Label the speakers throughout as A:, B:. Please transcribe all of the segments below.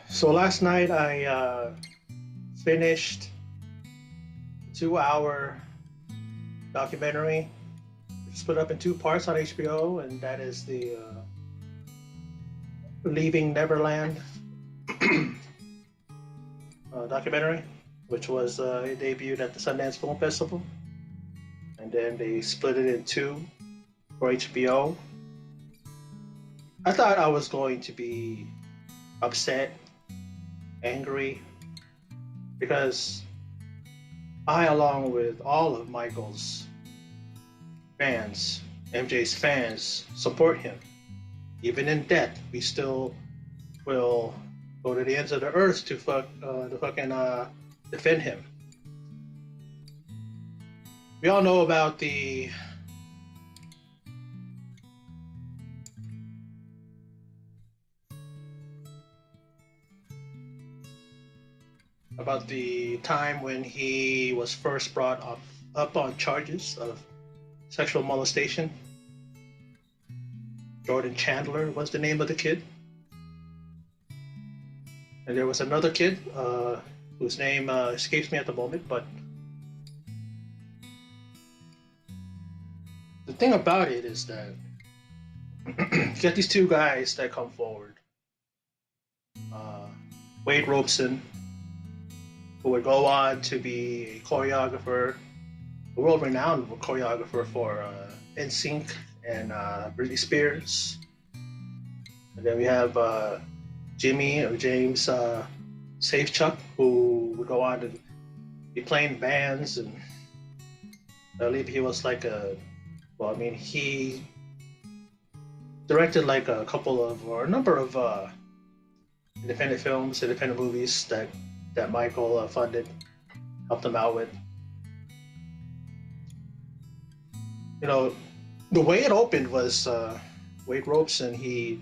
A: So last night I finished a 2 hour documentary, split up in two parts on HBO, and that is the Leaving Neverland documentary, which was debuted at the Sundance Film Festival, and then they split it in two for HBO. I thought I was going to be upset, angry, because I, along with all of Michael's fans, MJ's fans, support him. Even in death, we still will go to the ends of the earth to fucking defend him. We all know about the time when he was first brought up on charges of sexual molestation. Jordan Chandler was the name of the kid, and there was another kid whose name escapes me at the moment. But the thing about it is that you get these two guys that come forward. Uh, Wade Robeson, who would go on to be a choreographer, a world-renowned choreographer for NSYNC and Britney Spears. And then we have Jimmy or James Safechuck, who would go on to be playing bands, and I believe he was like he directed like a couple of or a number of independent films, independent movies that Michael funded, helped him out with. You know, the way it opened was Wade Robeson. He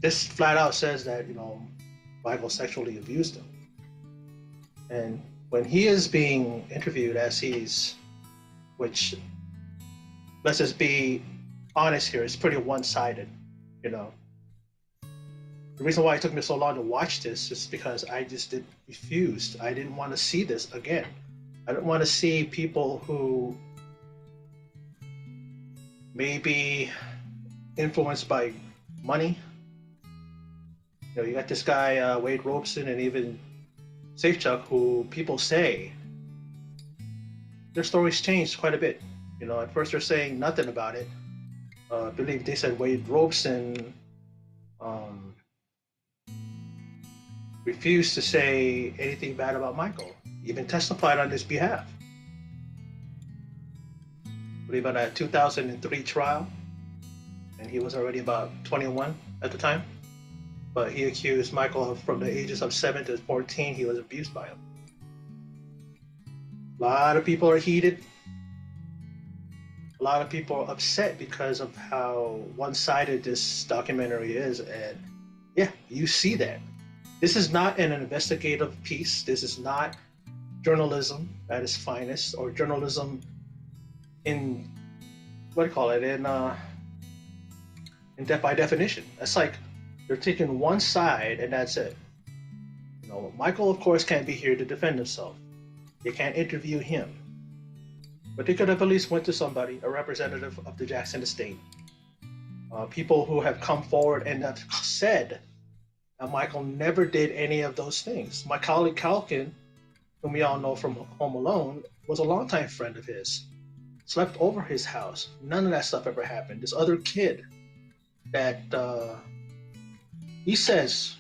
A: just flat out says that Michael sexually abused him, and when he is being interviewed, which, let's just be honest here, it's pretty one-sided. You know, the reason why it took me so long to watch this is because refused. I didn't want to see this again. I didn't want to see people who may be influenced by money. You got this guy Wade Robeson and even Safechuck, who people say their stories changed quite a bit. At first they're saying nothing about it. I believe they said Wade Robeson um, refused to say anything bad about Michael, even testified on his behalf. I believe on a 2003 trial, and he was already about 21 at the time. But he accused Michael from the ages of 7 to 14, he was abused by him. A lot of people are heated. A lot of people are upset because of how one-sided this documentary is. And yeah, you see that. This is not an investigative piece. This is not journalism at its finest, or journalism in, what do you call it, by definition. That's like they're taking one side and that's it. Michael, of course, can't be here to defend himself. They can't interview him. But they could have at least went to somebody, a representative of the Jackson estate. People who have come forward and have said that Michael never did any of those things. My colleague Calkin, whom we all know from Home Alone, was a longtime friend of his. Slept over his house. None of that stuff ever happened. This other kid that he says,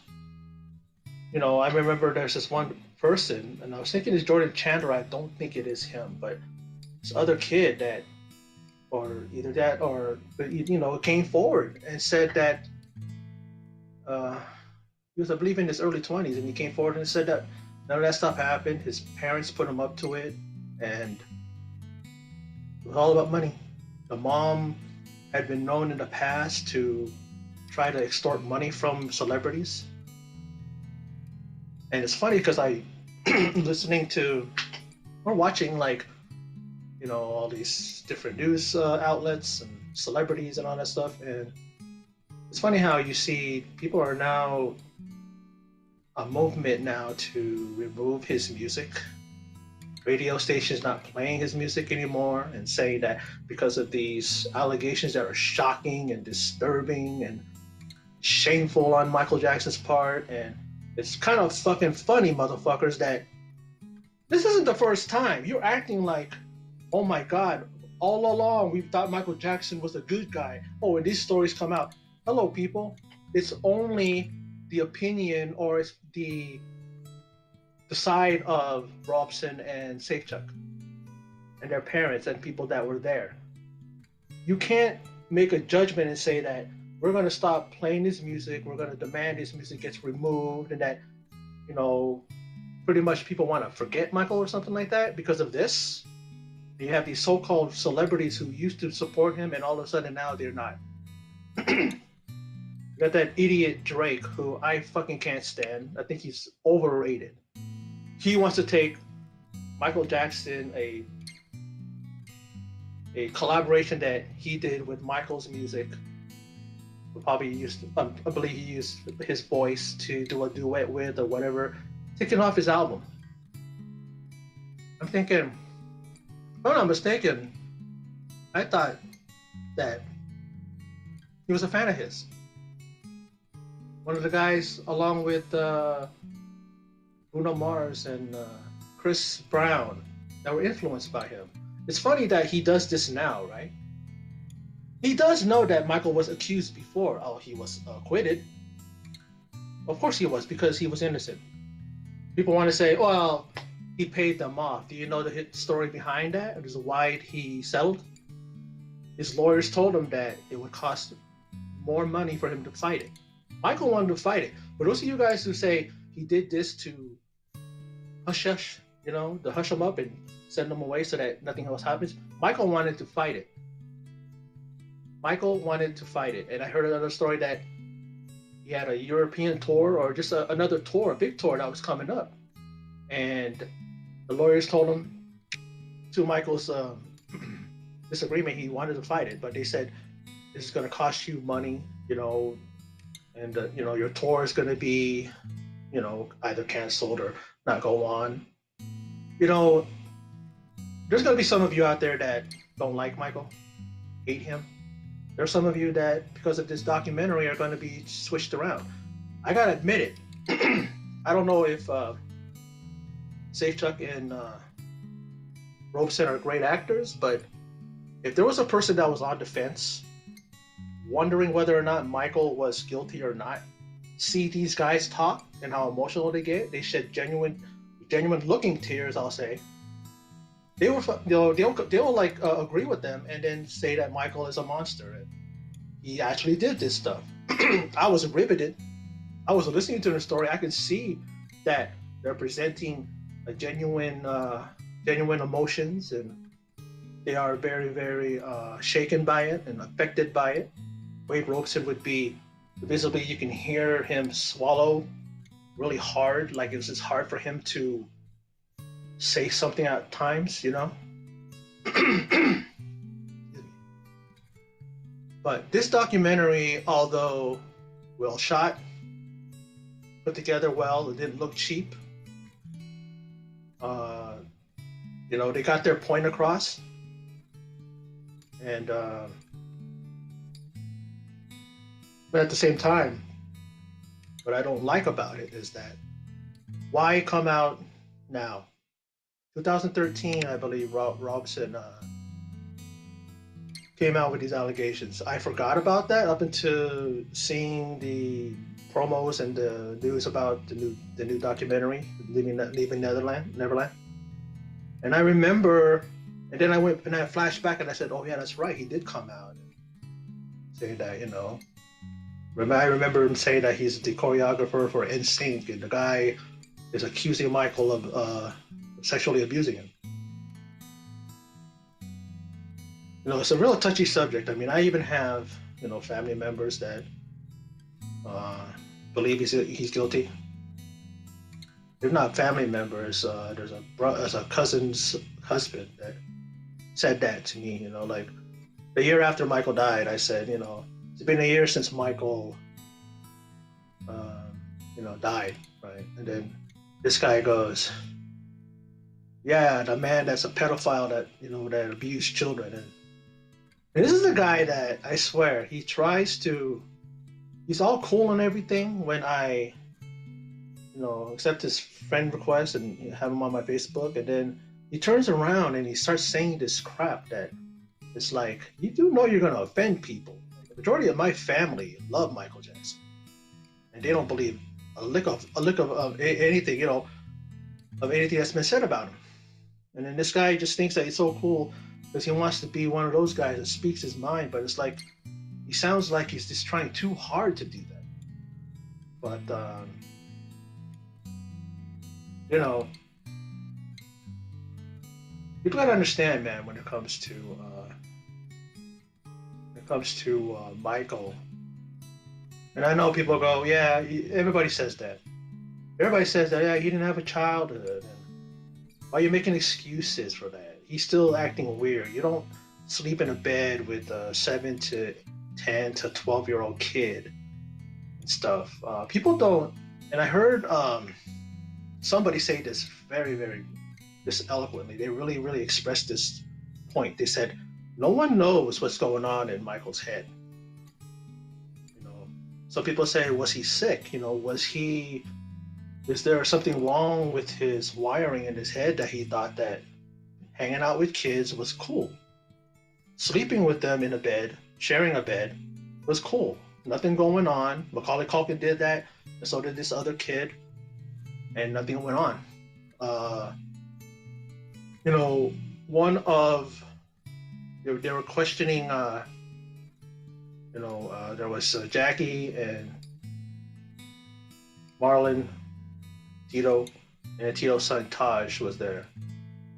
A: I remember there's this one person, and I was thinking it's Jordan Chandler. I don't think it is him, but this other kid came forward and said that he was, I believe, in his early 20s, and he came forward and said that none of that stuff happened. His parents put him up to it, and it was all about money. The mom had been known in the past to try to extort money from celebrities. And it's funny because I listening to or watching all these different news outlets and celebrities and all that stuff, and it's funny how you see people are now a movement now to remove his music. Radio stations not playing his music anymore and saying that because of these allegations that are shocking and disturbing and shameful on Michael Jackson's part. And it's kind of fucking funny, motherfuckers, that this isn't the first time. You're acting like, oh my God, all along we thought Michael Jackson was a good guy. Oh, and these stories come out. Hello, people. It's only the opinion, or it's the side of Robson and Safechuck and their parents and people that were there. You can't make a judgment and say that we're going to stop playing his music, we're going to demand his music gets removed, and that, you know, pretty much people want to forget Michael or something like that because of this. You have these so-called celebrities who used to support him, and all of a sudden now they're not. You got that idiot Drake, who I fucking can't stand. I think he's overrated. He wants to take Michael Jackson, a collaboration that he did with Michael's music. Probably used, I believe he used his voice to do a duet with or whatever, taking off his album. I'm thinking, if I'm not mistaken, I thought that he was a fan of his. One of the guys, along with Bruno Mars and Chris Brown, that were influenced by him. It's funny that he does this now, right? He does know that Michael was accused before. Oh, he was acquitted. Of course he was, because he was innocent. People want to say, well, he paid them off. Do you know the story behind that? It is why he settled. His lawyers told him that it would cost more money for him to fight it. Michael wanted to fight it. For those of you guys who say he did this to hush, you know, to hush him up and send him away so that nothing else happens, Michael wanted to fight it. Michael wanted to fight it. And I heard another story that he had a European tour, or just another tour, a big tour that was coming up. And the lawyers told him, to Michael's disagreement, he wanted to fight it, but they said, this is going to cost you money, you know, and, you know, your tour is going to be, you know, either canceled or not go on. You know, there's going to be some of you out there that don't like Michael, hate him. There's some of you that, because of this documentary, are going to be switched around. I got to admit it. I don't know if Safechuck and Robeson are great actors, but if there was a person that was on the fence, wondering whether or not Michael was guilty or not, see these guys talk and how emotional they get, they shed genuine looking tears, I'll say. They will, they'll like agree with them and then say that Michael is a monster and he actually did this stuff. I was riveted. I was listening to the story. I could see that they're presenting a genuine emotions, and they are very, very shaken by it and affected by it. Wade Robeson would be visibly, you can hear him swallow really hard, like it was just hard for him to say something at times, you know. But this documentary, although well shot, put together well, it didn't look cheap. You know, they got their point across, and but at the same time, what I don't like about it is that why come out now? 2013, I believe, Robson came out with these allegations. I forgot about that up until seeing the promos and the news about the new documentary, Leaving Neverland. And I remember, and then I went and I flashed back and I said, oh yeah, that's right, he did come out and say that, you know. I remember him saying that he's the choreographer for NSYNC, and the guy is accusing Michael of sexually abusing him. You know, it's a real touchy subject. I mean, I even have, you know, family members that believe he's guilty. They're not family members. There's a cousin's husband that said that to me. You know, like the year after Michael died, I said, you know, it's been a year since Michael, died, right? And then this guy goes, yeah, the man that's a pedophile that that abused children, and this is a guy that I swear he's all cool and everything when I accept his friend request and have him on my Facebook, and then he turns around and he starts saying this crap that it's like, you do know you're gonna offend people. Like, the majority of my family love Michael Jackson, and they don't believe of anything, of anything that's been said about him. And then this guy just thinks that he's so cool because he wants to be one of those guys that speaks his mind, but it's like he sounds like he's just trying too hard to do that. But you know, you gotta understand, man, when it comes to Michael. And I know people go, yeah, everybody says that. Everybody says that, yeah, he didn't have a childhood. And why are you making excuses for that? He's still acting weird. You don't sleep in a bed with a 7 to 10 to 12-year-old kid and stuff. People don't, and I heard somebody say this very, very, this eloquently. They really, really expressed this point. They said, no one knows what's going on in Michael's head. Some people say, was he sick? Is there something wrong with his wiring in his head that he thought that hanging out with kids was cool? Sleeping with them in a bed, sharing a bed, was cool. Nothing going on. Macaulay Culkin did that, and so did this other kid, and nothing went on. One of they were questioning. There was Jackie and Marlon, Tito, and Tito's son Taj was there.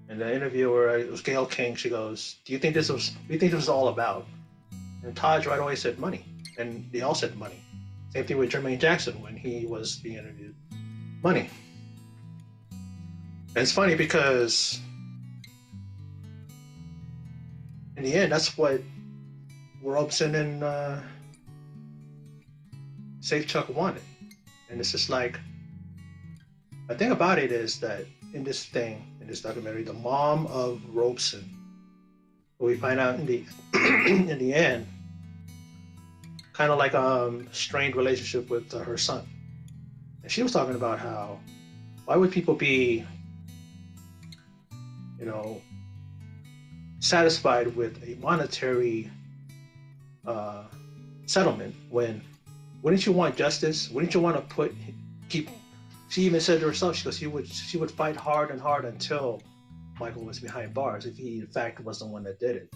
A: And the interviewer, it was Gail King. She goes, "What do you think this was all about?" And Taj right away said money, and they all said money. Same thing with Jermaine Jackson when he was being interviewed, money. And it's funny because in the end, that's what Robson and Safe Chuck wanted. And it's just like, the thing about it is that in this documentary, the mom of Robeson, who we find out in the in the end, kind of like a strained relationship with her son. And she was talking about how, why would people be, satisfied with a monetary settlement when, wouldn't you want justice? Wouldn't you want to keep? She even said to herself, she goes, she would fight hard and hard until Michael was behind bars, if he in fact was the one that did it.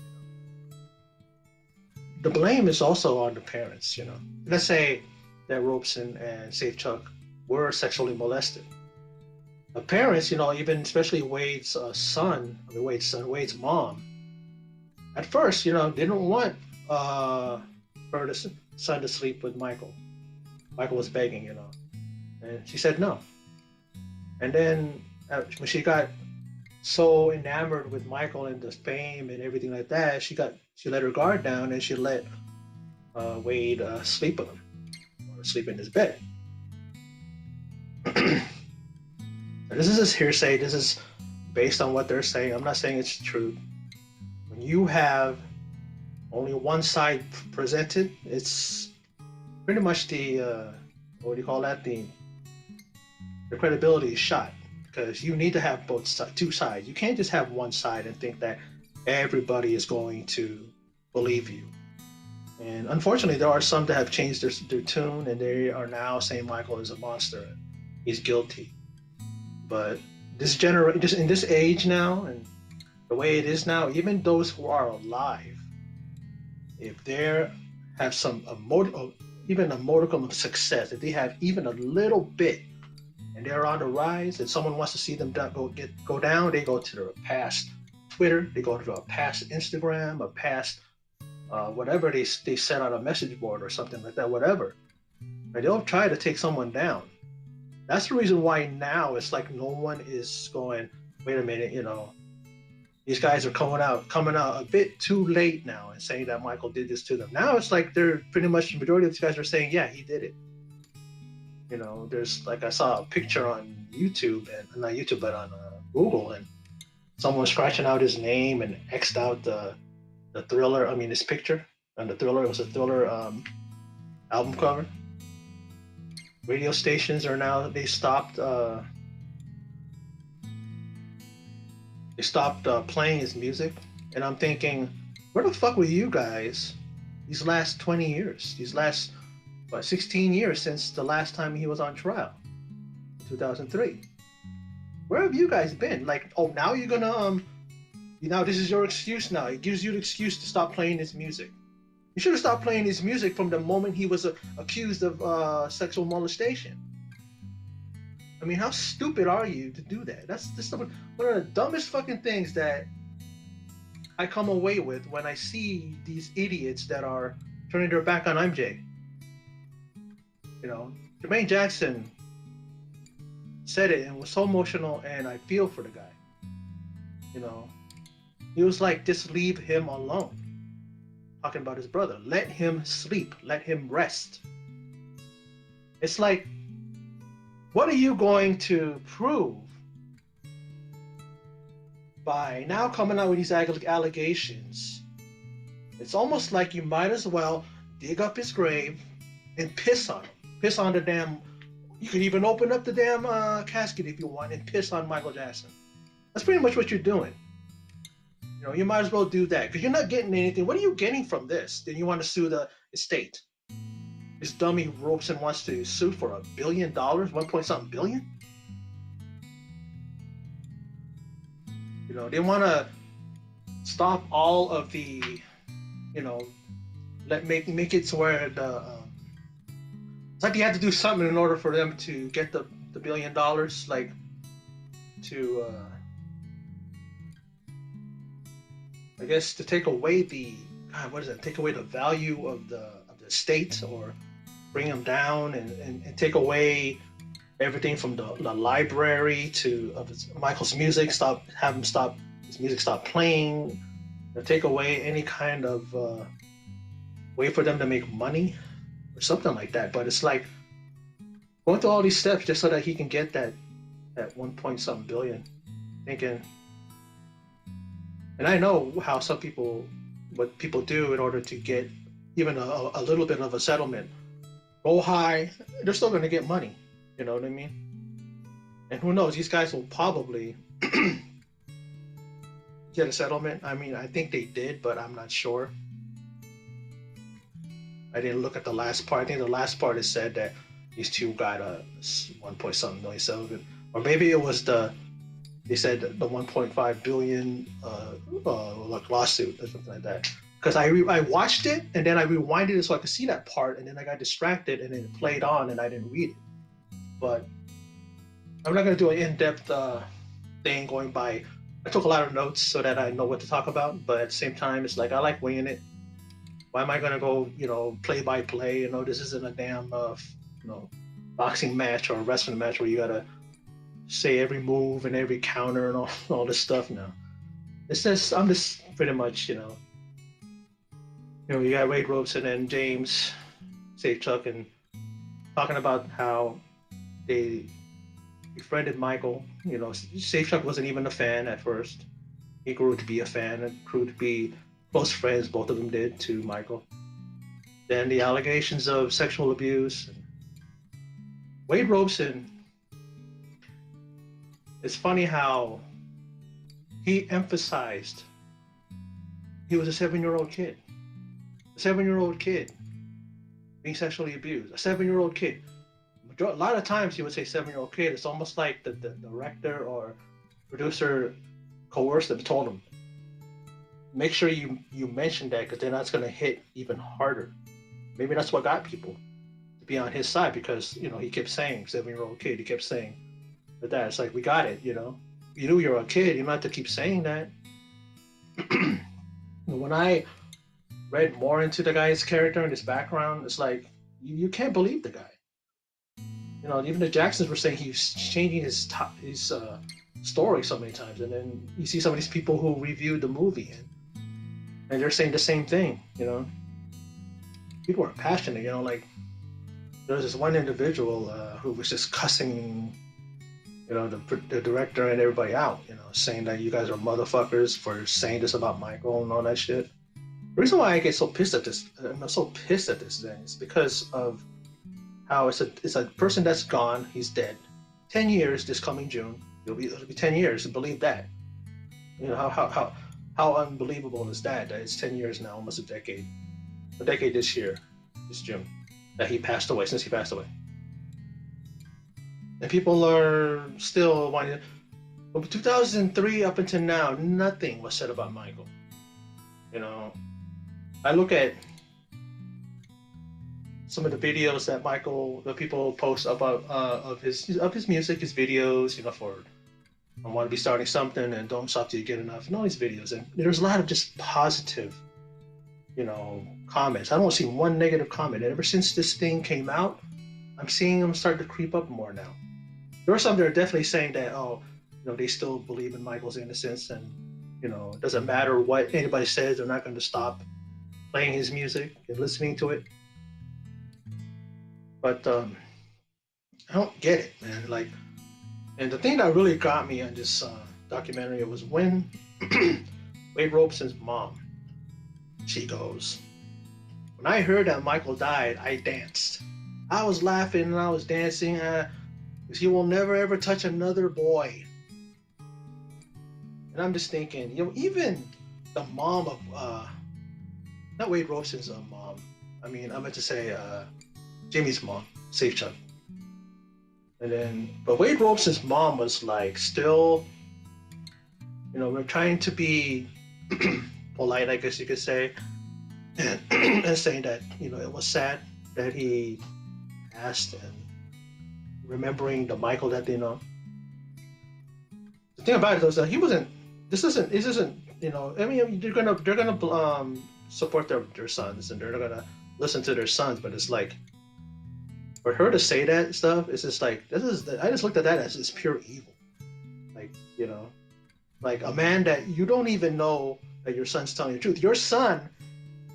A: The blame is also on the parents. Let's say that Robeson and Safe Chuck were sexually molested. The parents, even especially Wade's Wade's mom, at first, didn't want her son to sleep with Michael. Michael was begging, and she said no. And then when she got so enamored with Michael and the fame and everything like that, she let her guard down and she let Wade sleep with him, or sleep in his bed. This is just hearsay. This is based on what they're saying. I'm not saying it's true. When you have only one side presented, it's pretty much the what do you call that? The credibility is shot, because you need to have two sides. You can't just have one side and think that everybody is going to believe you. And unfortunately, there are some that have changed their tune, and they are now saying Michael is a monster. He's guilty. But just in this age now, and the way it is now, even those who are alive, if they have even a modicum of success, if they have even a little bit, and they're on the rise, and someone wants to see them go down, they go to their past Twitter, they go to a past Instagram, a past whatever they set on a message board or something like that, whatever. And they'll try to take someone down. That's the reason why now it's like no one is going, wait a minute, these guys are coming out a bit too late now and saying that Michael did this to them. Now it's like they're pretty much the majority of these guys are saying, yeah, he did it. You know, there's like I saw a picture on YouTube and not YouTube, but on Google, and someone was scratching out his name and xed out the Thriller. I mean, his picture and the Thriller. It was a Thriller album cover. Radio stations are now they stopped playing his music, and I'm thinking, where the fuck were you guys these last 20 years? These last 16 years since the last time he was on trial, 2003. Where have you guys been? Like, oh, now you're gonna now this is your excuse. Now it gives you the excuse to stop playing his music. You should have stopped playing his music from the moment he was accused of sexual molestation. I mean, how stupid are you to do that? That's just one of the dumbest fucking things that I come away with when I see these idiots that are turning their back on MJ. You know, Jermaine Jackson said it and was so emotional, and I feel for the guy. You know, he was like, just leave him alone. Talking about his brother, let him sleep, let him rest. It's like, what are you going to prove by now coming out with these allegations? It's almost like you might as well dig up his grave and piss on him. Piss on the damn. You could even open up the damn casket if you want and piss on Michael Jackson. That's pretty much what you're doing. You know, you might as well do that because you're not getting anything. What are you getting from this? Then you want to sue the estate. This dummy Robeson wants to sue for $1 billion, 1 point something billion. You know, they want to stop all of the, you know, make it to where it's like you have to do something in order for them to get the $1 billion, like to I guess to take away the take away the value of the estate, or bring them down and take away everything from the library of Michael's music. Have him stop his music, stop playing, or take away any kind of way for them to make money or something like that. But it's like going through all these steps just so that he can get that 1 point something billion. Thinking, and I know how what people do in order to get even a little bit of a settlement. Go high, they're still going to get money. You know what I mean? And who knows? These guys will probably get a settlement. I mean, I think they did, but I'm not sure. I didn't look at the last part. I think the last part is said that these two got a 1 point something million settlement, or maybe it was they said the 1.5 billion like lawsuit or something like that. Because I watched it and then I rewinded it so I could see that part, and then I got distracted and then it played on and I didn't read it. But I'm not going to do an in-depth thing going by. I took a lot of notes so that I know what to talk about, but at the same time, it's like I like winging it. Why am I going to go, play by play? This isn't a damn, boxing match or a wrestling match where you got to say every move and every counter and all this stuff. No, it's just I'm just pretty much, you got Wade Robeson and James Safechuck and talking about how they befriended Michael. Safechuck wasn't even a fan at first. He grew to be a fan and grew to be close friends. Both of them did to Michael. Then the allegations of sexual abuse. Wade Robeson, it's funny how he emphasized he was a 7-year-old kid. A 7-year-old kid being sexually abused. A 7-year-old kid. A lot of times he would say 7-year-old kid. It's almost like the director or producer coerced them, told him, make sure you mention that, because then that's going to hit even harder. Maybe that's what got people to be on his side, because he kept saying 7-year-old kid. He kept saying that. It's like, we got it. You knew you were a kid. You don't have to keep saying that. When I read more into the guy's character and his background, it's like you can't believe the guy. You know, even the Jacksons were saying he's changing his story so many times, and then you see some of these people who reviewed the movie, and they're saying the same thing. You know, people are passionate. You know, like there was this one individual who was just cussing, you know, the director and everybody out. You know, saying that you guys are motherfuckers for saying this about Michael and all that shit. The reason why I get so pissed at this, I'm so pissed at this thing, is because of how it's a person that's gone. He's dead. 10 years this coming June. It'll be 10 years. Believe that. You know how unbelievable is that? That it's 10 years now, almost a decade. A decade this year, this June, that he passed away. Since he passed away, and people are still wanting. From 2003 up until now, nothing was said about Michael. You know, I look at some of the videos that the people post about of his music, his videos. You know, for I want to be starting something and don't stop till you get enough, and all these videos. And there's a lot of just positive, you know, comments. I don't see one negative comment. And ever since this thing came out, I'm seeing them start to creep up more now. There are some that are definitely saying that, oh, you know, they still believe in Michael's innocence, and you know, it doesn't matter what anybody says, they're not going to stop playing his music and listening to it. But I don't get it, man. Like, and the thing that really got me on this documentary was when Wade Robson's mom, she goes, when I heard that Michael died, I danced. I was laughing and I was dancing. Because he will never ever touch another boy. And I'm just thinking, you know, even the mom of not Wade Robson's mom. I mean, I meant to say Jimmy's mom, Safe Chuck. And then, but Wade Robson's mom was like still, you know, we're trying to be polite, I guess you could say, and saying that, you know, it was sad that he passed, and remembering the Michael that they know. The thing about it is that he wasn't. This isn't. You know, I mean, they're gonna support their sons, and they're gonna listen to their sons. But it's like, for her to say that stuff, it's just like I just looked at that as just pure evil. Like, you know, like a man that you don't even know that your son's telling you the truth. Your son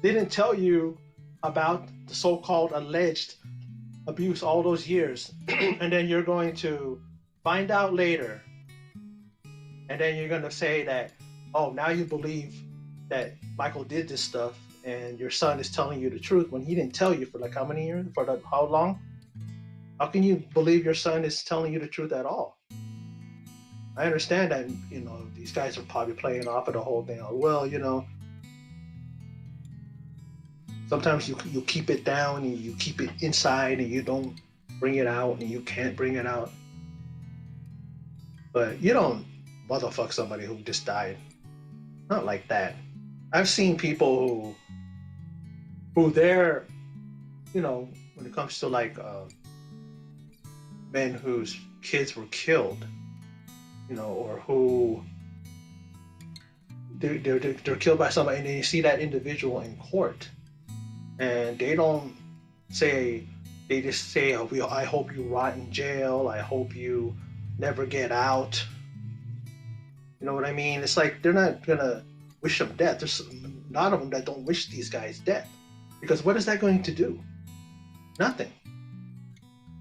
A: didn't tell you about the so-called alleged abuse all those years, and then you're going to find out later, and then you're going to say that, oh, now you believe that Michael did this stuff, and your son is telling you the truth when he didn't tell you for like how many years, how long? How can you believe your son is telling you the truth at all? I understand that, you know, these guys are probably playing off of the whole thing. Well, you know, sometimes you keep it down and you keep it inside and you don't bring it out, and you can't bring it out. But you don't motherfuck somebody who just died. Not like that. I've seen people who they're, you know, when it comes to like men whose kids were killed, you know, or who they're killed by somebody, and then you see that individual in court, and they don't say, they just say, oh, I hope you rot in jail, I hope you never get out. You know what I mean? It's like they're not gonna wish them death. There's a lot of them that don't wish these guys death, because what is that going to do? Nothing.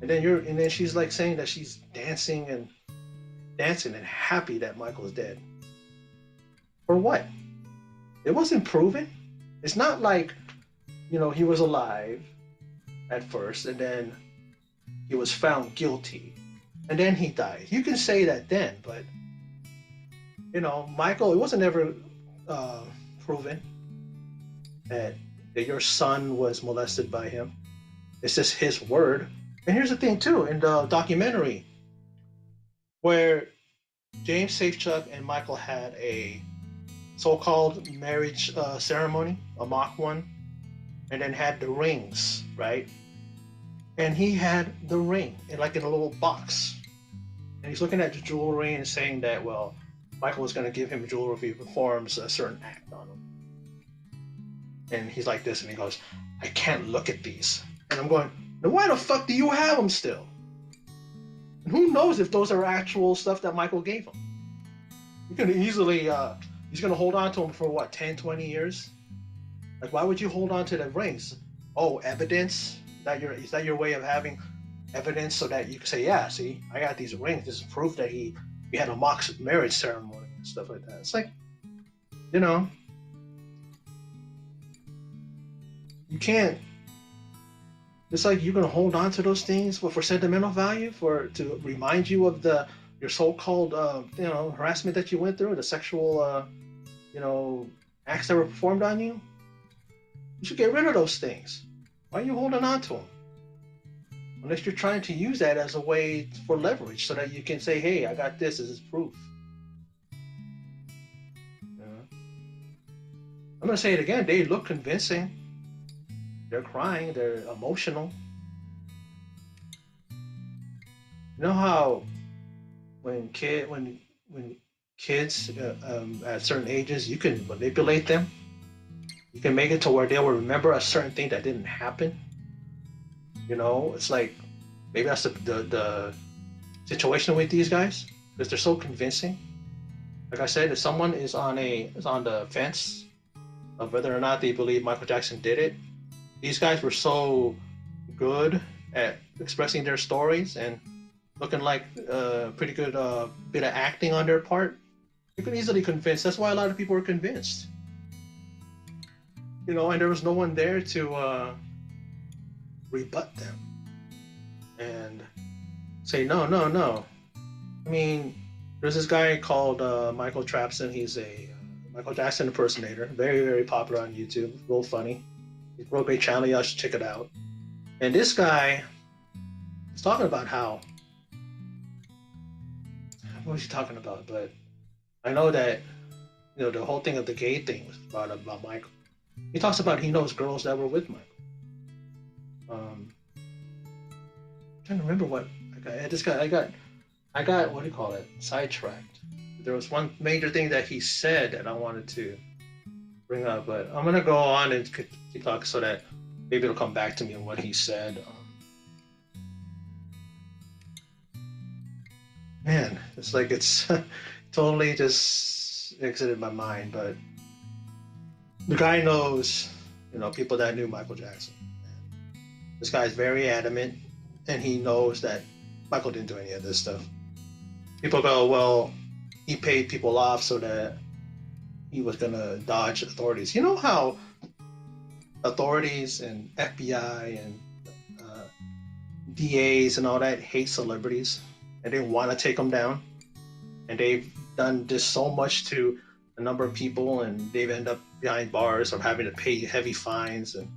A: And then she's like saying that she's dancing and happy that Michael's dead. For what? It wasn't proven. It's not like, you know, he was alive at first, and then he was found guilty, and then he died. You can say that then, but you know, Michael, it wasn't ever proven that your son was molested by him. It's just his word. And here's the thing too, in the documentary, where James Safechuck and Michael had a so-called marriage ceremony, a mock one, and then had the rings, right? And he had the ring in a little box, and he's looking at the jewelry and saying that, well, Michael was going to give him jewelry if he performs a certain act on him. And he's like this, and he goes, I can't look at these. And I'm going, then why the fuck do you have them still? And who knows if those are actual stuff that Michael gave him? You can easily, he's going to hold on to them for what, 10, 20 years? Like, why would you hold on to the rings? Oh, evidence? Is that your way of having evidence so that you can say, yeah, see, I got these rings. This is proof that we had a mock marriage ceremony and stuff like that. It's like, you know, you can't. It's like you're gonna hold on to those things for sentimental value, for to remind you of the your so-called harassment that you went through, the sexual you know acts that were performed on you. You should get rid of those things. Why are you holding on to them? Unless you're trying to use that as a way for leverage, so that you can say, "Hey, I got this. This is proof." I'm gonna say it again. They look convincing. They're crying. They're emotional. You know how when kids at certain ages, you can manipulate them. You can make it to where they will remember a certain thing that didn't happen. It's like maybe that's the situation with these guys, because they're so convincing. Like I said, if someone is on the fence of whether or not they believe Michael Jackson did it, these guys were so good at expressing their stories and looking like a pretty good bit of acting on their part. You can easily convince. That's why a lot of people were convinced. And there was no one there to rebut them and say no, no, no. I mean, there's this guy called Michael Trapson. He's a Michael Jackson impersonator, very, very popular on YouTube, real funny. He's a real great channel. Y'all should check it out. And this guy is talking about how, what was he talking about? But I know that the whole thing of the gay thing was brought up about Michael. He talks about he knows girls that were with Michael. I'm trying to remember what I got what do you call it? Sidetracked. There was one major thing that he said that I wanted to bring up, but I'm gonna go on and keep talking so that maybe it'll come back to me on what he said. Man, it's like it's totally just exited my mind. But the guy knows, people that knew Michael Jackson. This guy's very adamant, and he knows that Michael didn't do any of this stuff. People go, well, he paid people off so that he was gonna dodge authorities. You know how authorities and FBI and DAs and all that hate celebrities, and they want to take them down, and they've done this so much to a number of people, and they've ended up behind bars or having to pay heavy fines and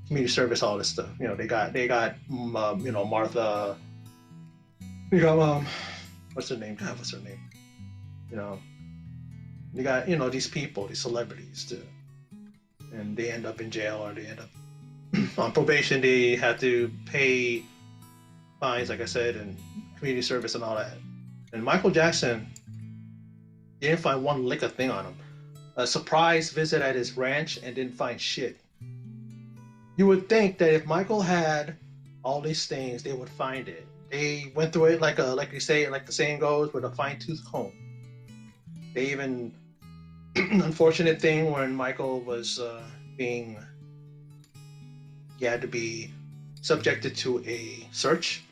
A: community service, all this stuff. They got Martha. You got what's her name? God, what's her name? They got these people, these celebrities, and they end up in jail or they end up on probation. They have to pay fines, like I said, and community service and all that. And Michael Jackson, they didn't find one lick of thing on him. A surprise visit at his ranch and didn't find shit. You would think that if Michael had all these things, they would find it. They went through it like you say, like the saying goes, with a fine-tooth comb. They even unfortunate thing when Michael was he had to be subjected to a search.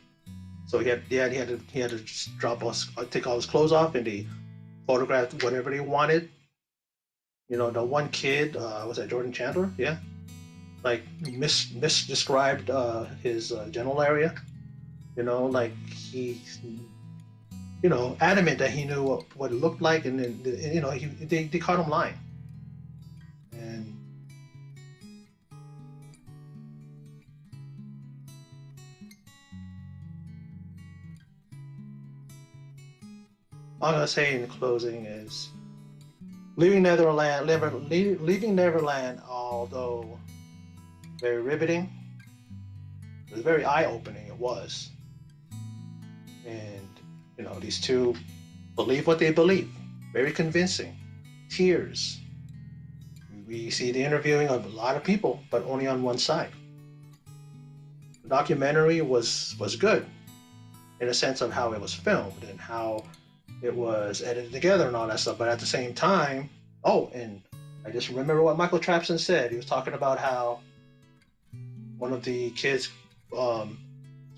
A: So he had to just take all his clothes off, and they photographed whatever they wanted. The one kid, was that Jordan Chandler? Yeah, like misdescribed his genital area. Like he, adamant that he knew what it looked like, and then they caught him lying. And all I'm gonna say in closing is leaving Neverland, although very riveting, it was very eye-opening. It was. And these two believe what they believe, very convincing. Tears. We see the interviewing of a lot of people, but only on one side. The documentary was good, in a sense of how it was filmed and how it was edited together and all that stuff. But at the same time, oh, and I just remember what Michael Trapson said. He was talking about how one of the kids um,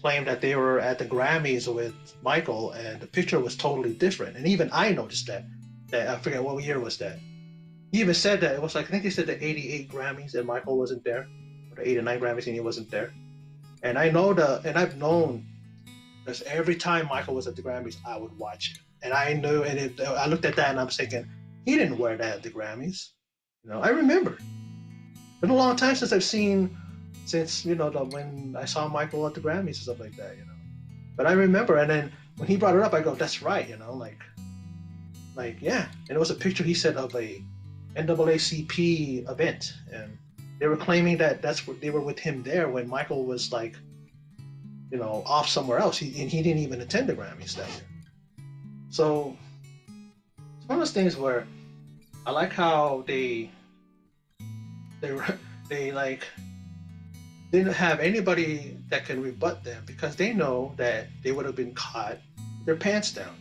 A: claimed that they were at the Grammys with Michael, and the picture was totally different. And even I noticed that. That I forget what year was that. He even said that it was like I think they said the '88 Grammys and Michael wasn't there, or the '89 Grammys and he wasn't there. And I've known because every time Michael was at the Grammys, I would watch it, and I knew, and I looked at that and I'm thinking he didn't wear that at the Grammys. I remember. It's been a long time since when I saw Michael at the Grammys and stuff like that. But I remember, and then when he brought it up, I go, "That's right," like yeah. And it was a picture he said of a NAACP event, and they were claiming that that's what they were with him there when Michael was like, off somewhere else. And he didn't even attend the Grammys that year. So it's one of those things where I like how they like didn't have anybody that can rebut them because they know that they would have been caught with their pants down.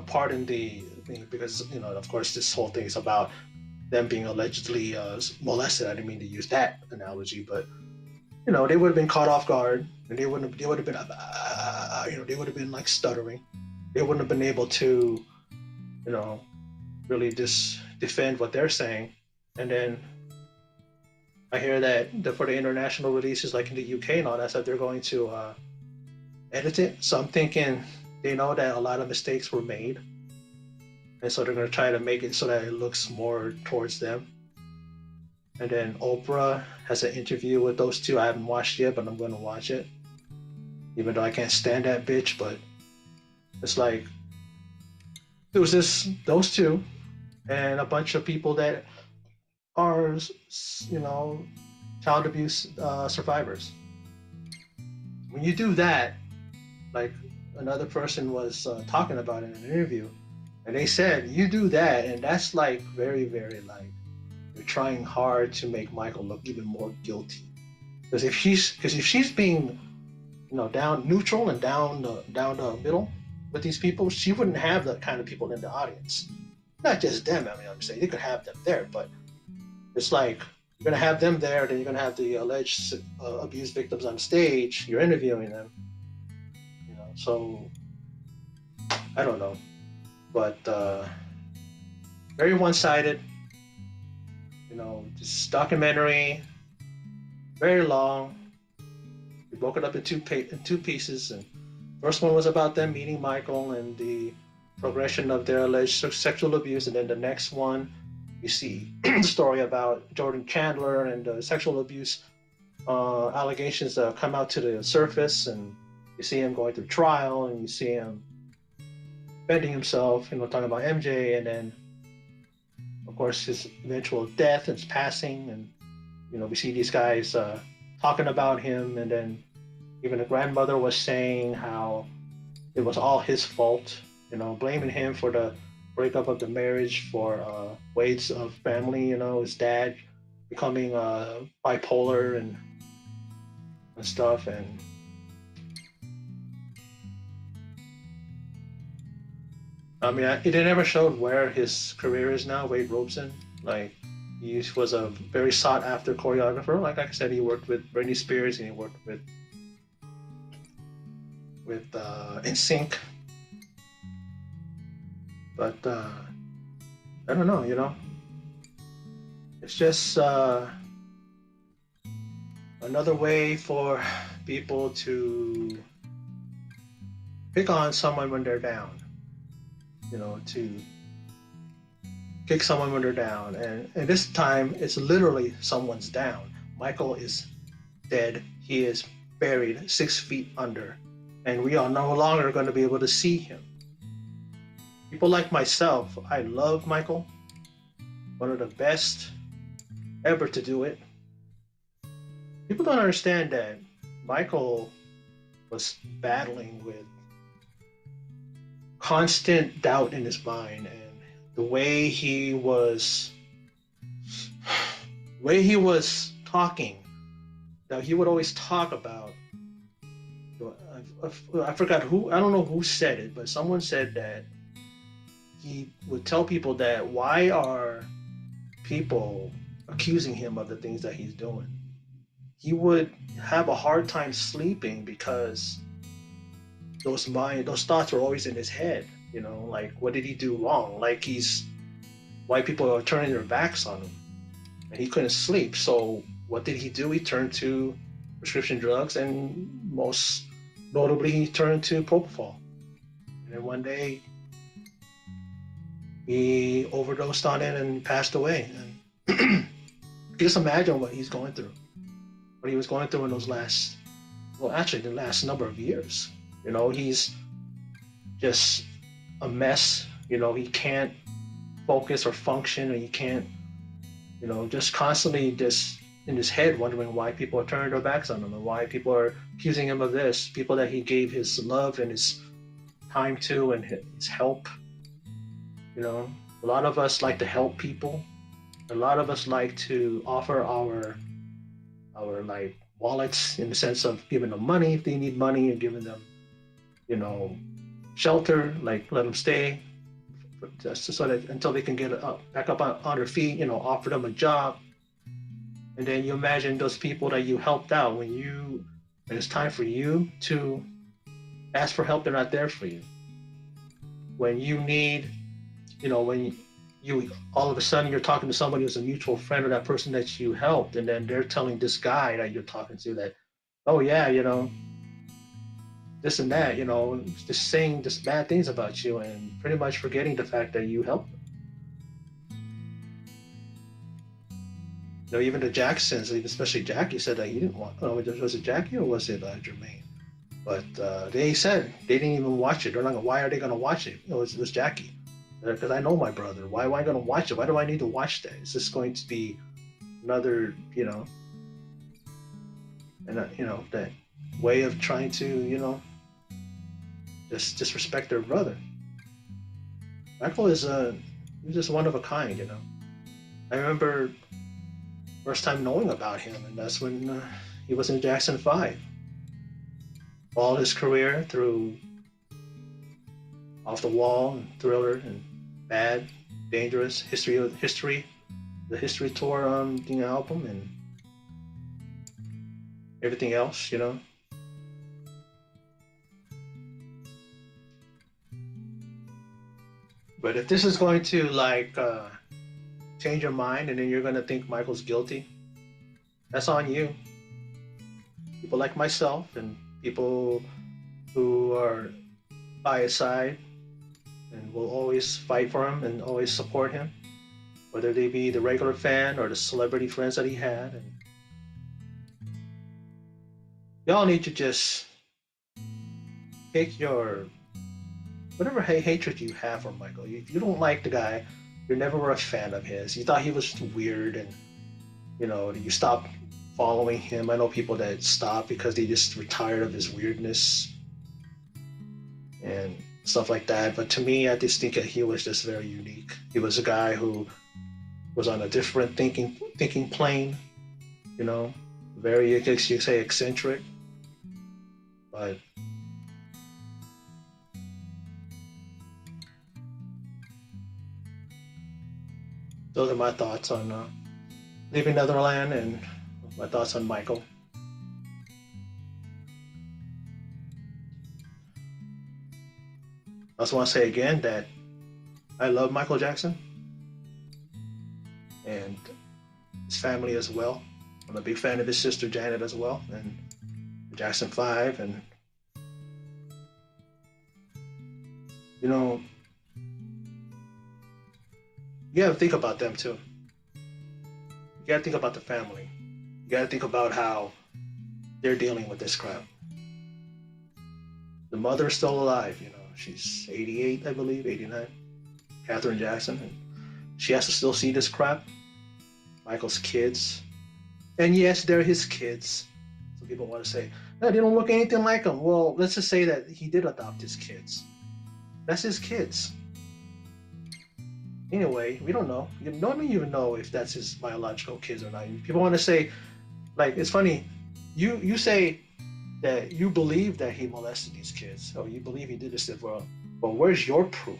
A: Pardon the thing, because of course this whole thing is about them being allegedly molested. I didn't mean to use that analogy, but they would have been caught off guard, and they would have been they would have been like stuttering. They wouldn't have been able to really just defend what they're saying. And then I hear that for the international releases, like in the UK and all that stuff, they're going to edit it. So I'm thinking they know that a lot of mistakes were made, and so they're going to try to make it so that it looks more towards them. And then Oprah has an interview with those two. I haven't watched yet, but I'm going to watch it, even though I can't stand that bitch. But it's like it was those two and a bunch of people that are child abuse survivors. When you do that, like another person was talking about it in an interview, and they said you do that, and that's like very, very like you're trying hard to make Michael look even more guilty. Because if she's being down neutral and down the middle with these people, she wouldn't have the kind of people in the audience. Not just them. I mean, I'm saying you could have them there, but it's like you're gonna have them there, then you're gonna have the alleged abuse victims on stage. You're interviewing them, So I don't know, but very one-sided. This documentary, very long. We broke it up in two pieces, and first one was about them meeting Michael and the progression of their alleged sexual abuse, and then the next one, you see the story about Jordan Chandler and the sexual abuse allegations that come out to the surface, and you see him going through trial, and you see him defending himself, talking about MJ, and then, of course, his eventual death and his passing, and we see these guys talking about him, and then even the grandmother was saying how it was all his fault, blaming him for the breakup of the marriage, for Wade's family, his dad becoming bipolar and stuff, and I mean, it never showed where his career is now, Wade Robson. Like, he was a very sought-after choreographer. Like I said, he worked with Britney Spears, and he worked with NSYNC. But I don't know, it's just another way for people to pick on someone when they're down, to kick someone when they're down. And this time, it's literally someone's down. Michael is dead. He is buried 6 feet under, and we are no longer going to be able to see him. People like myself, I love Michael, one of the best ever to do it. People don't understand that Michael was battling with constant doubt in his mind, and the way he was talking. Now, he would always talk about I forgot who, I don't know who said it, but someone said that he would tell people that why are people accusing him of the things that he's doing. He would have a hard time sleeping because those thoughts were always in his head. Like what did he do wrong? Like he's why people are turning their backs on him, and he couldn't sleep. So what did he do? He turned to prescription drugs, and most notably, he turned to propofol. And then one day, he overdosed on it and passed away. And just imagine what he's going through, what he was going through in those last, well, actually, the last number of years. He's just a mess. He can't focus or function, or he can't, just constantly just in his head wondering why people are turning their backs on him and why people are accusing him of this, people that he gave his love and his time to and his help. A lot of us like to help people. A lot of us like to offer our like wallets in the sense of giving them money if they need money, and giving them, shelter, like let them stay just so that until they can get back up on their feet, offer them a job. And then you imagine those people that you helped out when it's time for you to ask for help, they're not there for you. When you need, when you all of a sudden you're talking to somebody who's a mutual friend of that person that you helped, and then they're telling this guy that you're talking to that, oh yeah, this and that, just saying just bad things about you and pretty much forgetting the fact that you helped them. Even the Jacksons, especially Jackie, said that he didn't want. Oh, was it Jackie or was it Jermaine? But they said they didn't even watch it. They're not. Why are they going to watch it? It was Jackie, because I know my brother. Why am I going to watch it? Why do I need to watch that? Is this going to be another, and that way of trying to, just disrespect their brother? Michael is he's just one of a kind. I remember first time knowing about him, and that's when he was in Jackson 5. All his career through Off the Wall and Thriller and Bad, Dangerous, History, the History Tour the album, and everything else, But if this is going to change your mind, and then you're going to think Michael's guilty, that's on you. People like myself and people who are by his side and will always fight for him and always support him, whether they be the regular fan or the celebrity friends that he had. And y'all need to just take your whatever hatred you have for Michael. If you don't like the guy, you never were a fan of his. You thought he was weird, and you stopped following him. I know people that stopped because they just were tired of his weirdness and stuff like that. But to me, I just think that he was just very unique. He was a guy who was on a different thinking plane. Very, you say, eccentric, but those are my thoughts on leaving Neverland and my thoughts on Michael. I also want to say again that I love Michael Jackson and his family as well. I'm a big fan of his sister Janet as well, and Jackson 5, and you gotta think about them too. You gotta think about the family. You gotta think about how they're dealing with this crap. The mother is still alive, she's 88, I believe, 89, Katherine Jackson, and she has to still see this crap. Michael's kids, and yes, they're his kids. Some people want to say, no, they don't look anything like him. Well, let's just say that he did adopt his kids. That's his kids. Anyway, we don't know. You don't even know if that's his biological kids or not. People want to say, like, it's funny. You say that you believe that he molested these kids, or you believe he did this as well. But where's your proof?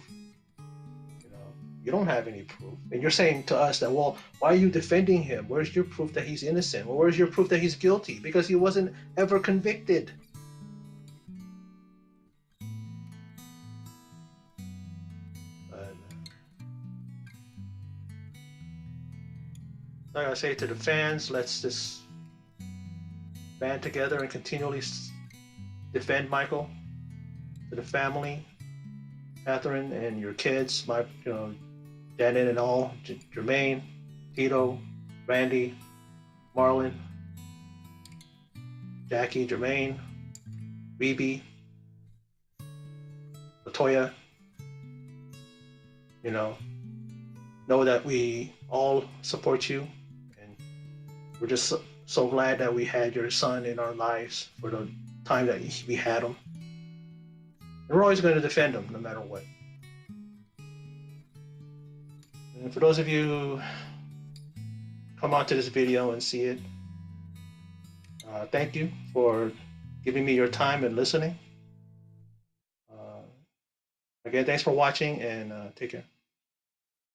A: You know, you don't have any proof, and you're saying to us that, well, why are you defending him? Where's your proof that he's innocent? Well, where's your proof that he's guilty? Because he wasn't ever convicted. But like I say to the fans, let's just band together and continually defend Michael, to the family, Catherine, and your kids, my, Janet and all, Jermaine, Tito, Randy, Marlon, Jackie, Jermaine, Rebe, Latoya. You know that we all support you, and we're just so glad that we had your son in our lives for the time that we had him. And we're always going to defend him no matter what. And for those of you who come onto this video and see it, thank you for giving me your time and listening. Again, thanks for watching, and take care.